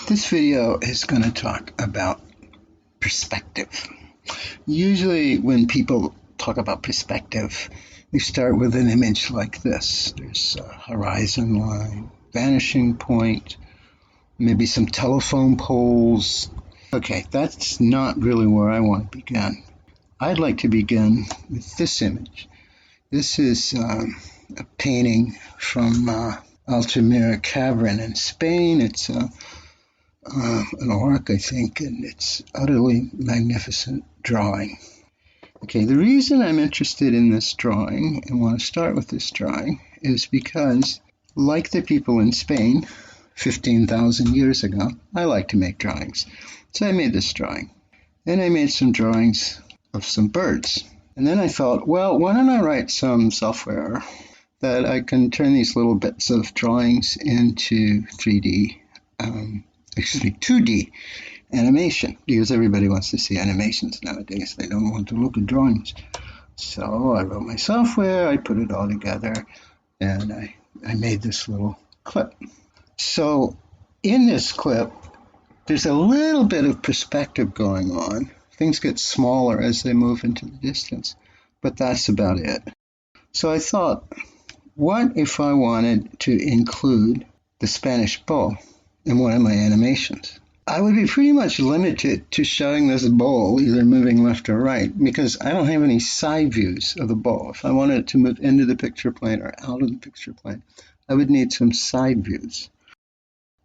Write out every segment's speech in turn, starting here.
This video is going to talk about perspective. Usually when people talk about perspective, they start with an image like this. There's a horizon line, vanishing point, maybe some telephone poles. Okay, that's not really where I want to begin. I'd like to begin with this image. This is a painting from Altamira Cavern in Spain. It's an orc, I think, and it's utterly magnificent drawing. Okay, the reason I'm interested in this drawing and want to start with this drawing is because, like the people in Spain 15,000 years ago, I like to make drawings. So I made this drawing. Then I made some drawings of some birds. And then I thought, well, why don't I write some software that I can turn these little bits of drawings into 2D animation, because everybody wants to see animations nowadays. They don't want to look at drawings. So I wrote my software, I put it all together, and I made this little clip. So in this clip, there's a little bit of perspective going on. Things get smaller as they move into the distance, but that's about it. So I thought, what if I wanted to include the Spanish bull in one of my animations? I would be pretty much limited to showing this bull either moving left or right, because I don't have any side views of the bull. If I wanted it to move into the picture plane or out of the picture plane, I would need some side views.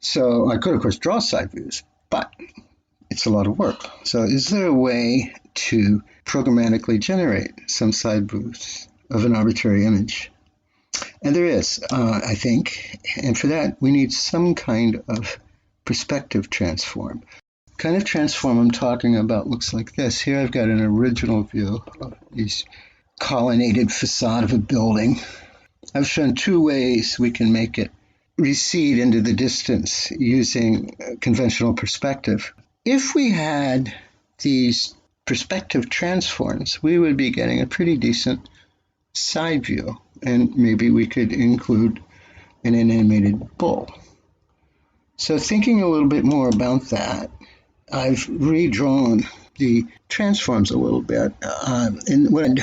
So I could, of course, draw side views, but it's a lot of work. So is there a way to programmatically generate some side views of an arbitrary image? And there is, I think, and for that we need some kind of perspective transform. The kind of transform I'm talking about looks like this. Here I've got an original view of this colonnaded facade of a building. I've shown two ways we can make it recede into the distance using conventional perspective. If we had these perspective transforms, we would be getting a pretty decent side view, and maybe we could include an animated bull. So thinking a little bit more about that, I've redrawn the transforms a little bit in one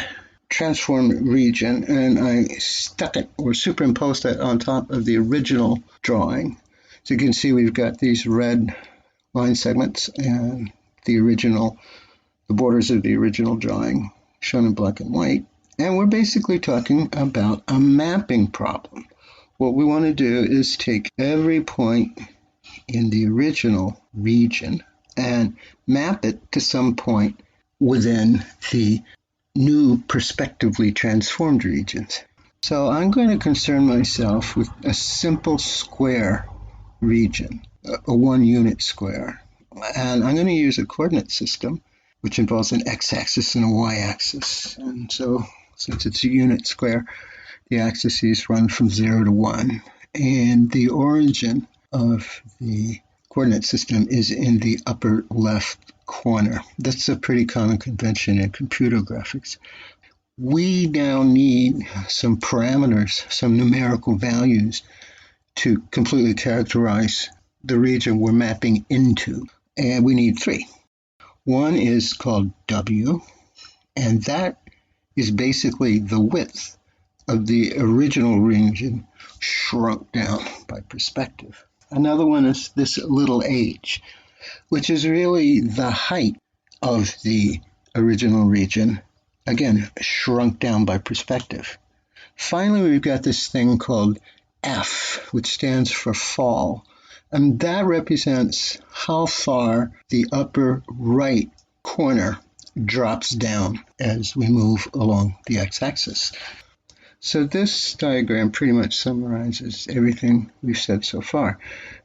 transform region, and I stuck it or superimposed it on top of the original drawing. So you can see we've got these red line segments and the borders of the original drawing shown in black and white. And we're basically talking about a mapping problem. What we want to do is take every point in the original region and map it to some point within the new perspectively transformed regions. So I'm going to concern myself with a simple square region, a one-unit square. And I'm going to use a coordinate system, which involves an x-axis and a y-axis. And so since it's a unit square, the axes run from 0 to 1. And the origin of the coordinate system is in the upper left corner. That's a pretty common convention in computer graphics. We now need some parameters, some numerical values to completely characterize the region we're mapping into. And we need three. One is called W, and that is basically the width of the original region shrunk down by perspective. Another one is this little h, which is really the height of the original region, again, shrunk down by perspective. Finally, we've got this thing called F, which stands for fall, and that represents how far the upper right corner drops down as we move along the x-axis. So this diagram pretty much summarizes everything we've said so far.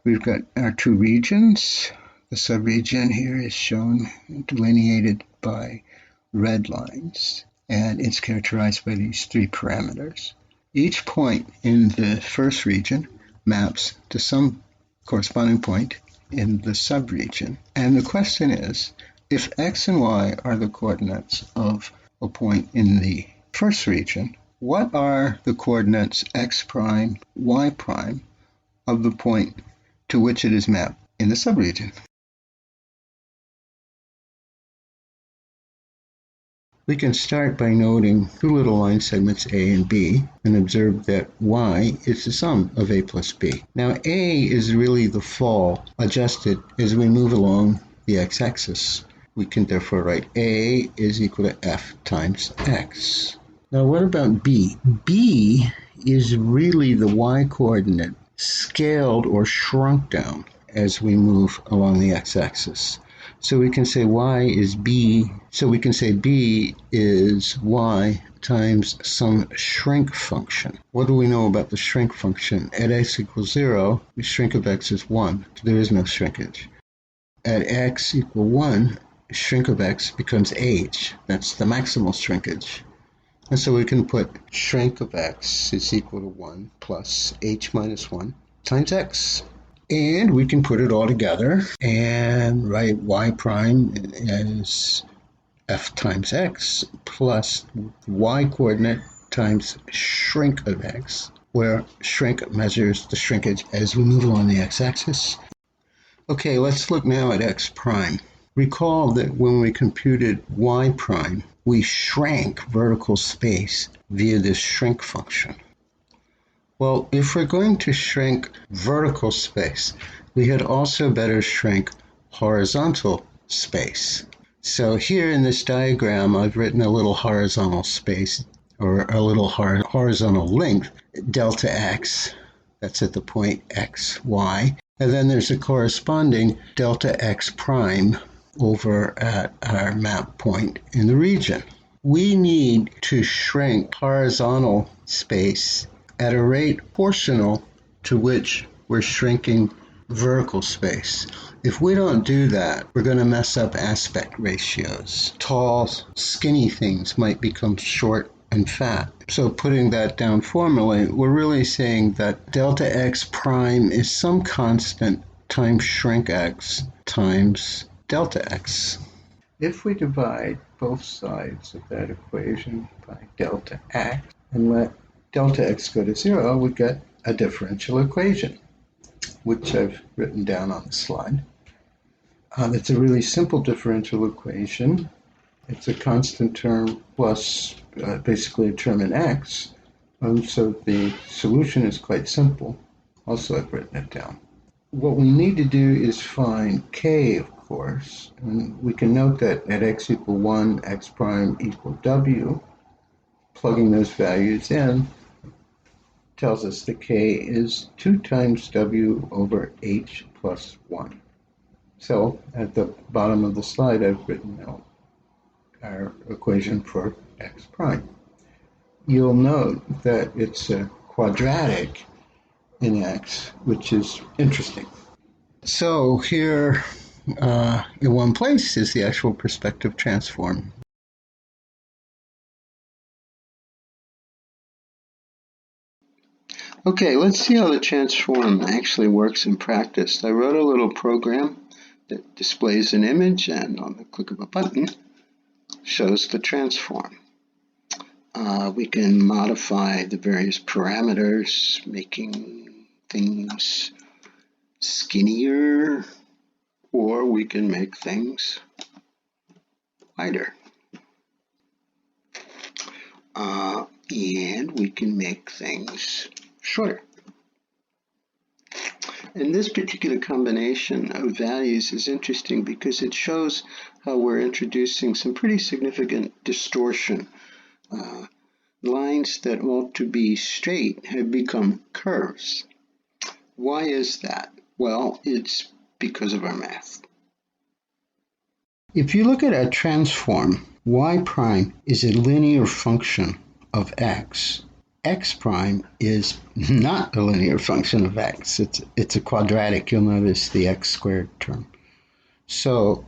We've got our two regions. The subregion here is shown delineated by red lines, and it's characterized by these three parameters. Each point in the first region maps to some corresponding point in the subregion. And the question is, if x and y are the coordinates of a point in the first region, what are the coordinates x prime, y prime of the point to which it is mapped in the subregion. We can start by noting two little line segments A and B and observe that y is the sum of a plus b. Now A is really the fall adjusted as we move along the x-axis. We can therefore write A is equal to f times x. Now what about B? B is really the y-coordinate scaled or shrunk down as we move along the x-axis. So we can say y is b, so we can say b is y times some shrink function. What do we know about the shrink function? At x equals 0, the shrink of x is 1. There is no shrinkage. At x equal 1, shrink of x becomes h. That's the maximal shrinkage. And so we can put shrink of x is equal to 1 plus h minus 1 times x. And we can put it all together and write y prime as f times x plus y coordinate times shrink of x, where shrink measures the shrinkage as we move along the x-axis. Okay, let's look now at x prime. Recall that when we computed y prime, we shrank vertical space via this shrink function. Well, if we're going to shrink vertical space, we had also better shrink horizontal space. So here in this diagram, I've written a little horizontal space, or a little horizontal length, delta x, that's at the point x, y, and then there's a corresponding delta x prime over at our map point in the region. We need to shrink horizontal space at a rate proportional to which we're shrinking vertical space. If we don't do that, we're going to mess up aspect ratios. Tall, skinny things might become short and fat. So putting that down formally, we're really saying that delta x prime is some constant times shrink x times delta x. If we divide both sides of that equation by delta x and let delta x go to 0, we get a differential equation, which I've written down on the slide. It's a really simple differential equation. It's a constant term plus basically a term in x. So the solution is quite simple. Also, I've written it down. What we need to do is find k, of course. And we can note that at x equal 1, x prime equal w. Plugging those values in tells us that k is 2 times w over h plus 1. So at the bottom of the slide, I've written out our equation for x prime. You'll note that it's a quadratic in x, which is interesting. So here in one place is the actual perspective transform. Okay, let's see how the transform actually works in practice. I wrote a little program that displays an image, and on the click of a button shows the transform. We can modify the various parameters, making things skinnier, or we can make things wider. And we can make things shorter. And this particular combination of values is interesting because it shows how we're introducing some pretty significant distortion. Lines that ought to be straight have become curves. Why is that? Well, it's because of our math. If you look at a transform, y prime is a linear function of x. X prime is not a linear function of x. It's a quadratic. You'll notice the x squared term. So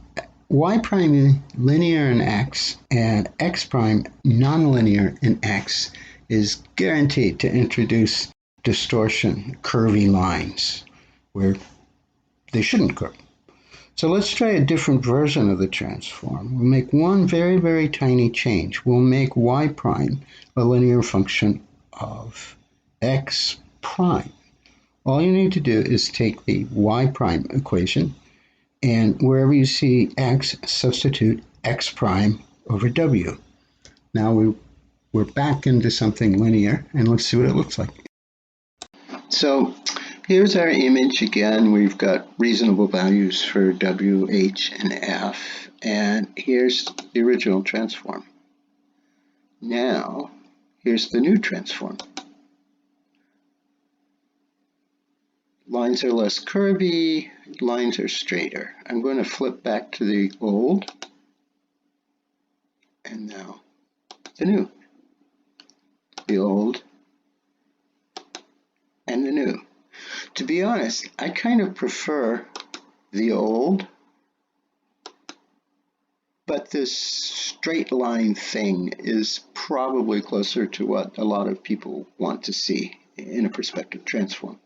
y prime linear in x and x prime nonlinear in x is guaranteed to introduce distortion, curvy lines where they shouldn't curve. So let's try a different version of the transform. We'll make one very, very tiny change. We'll make y prime a linear function of x prime. All you need to do is take the y prime equation, and wherever you see x, substitute x prime over w. Now we're back into something linear, and let's see what it looks like. So here's our image again. We've got reasonable values for w, h, and f, and here's the original transform. Now here's the new transform. Lines are less curvy, lines are straighter. I'm going to flip back to the old, and now the new. The old and the new. To be honest, I kind of prefer the old, but this straight line thing is probably closer to what a lot of people want to see in a perspective transform.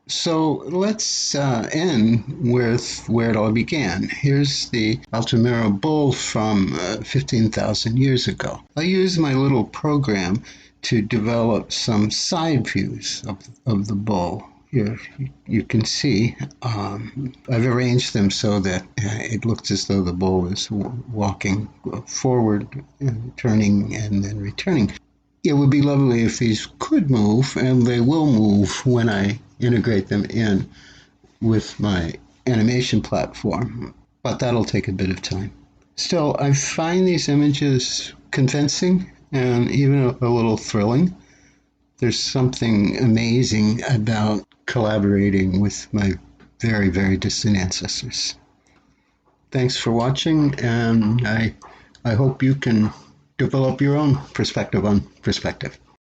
So let's end with where it all began. Here's the Altamira bull from 15,000 years ago. I used my little program to develop some side views of the bull. Here you can see I've arranged them so that it looks as though the bull is walking forward, and turning, and then returning. It would be lovely if these could move, and they will move when I integrate them in with my animation platform, but that'll take a bit of time. Still, I find these images convincing and even a little thrilling. There's something amazing about collaborating with my very, very distant ancestors. Thanks for watching, and I hope you can develop your own perspective on perspective.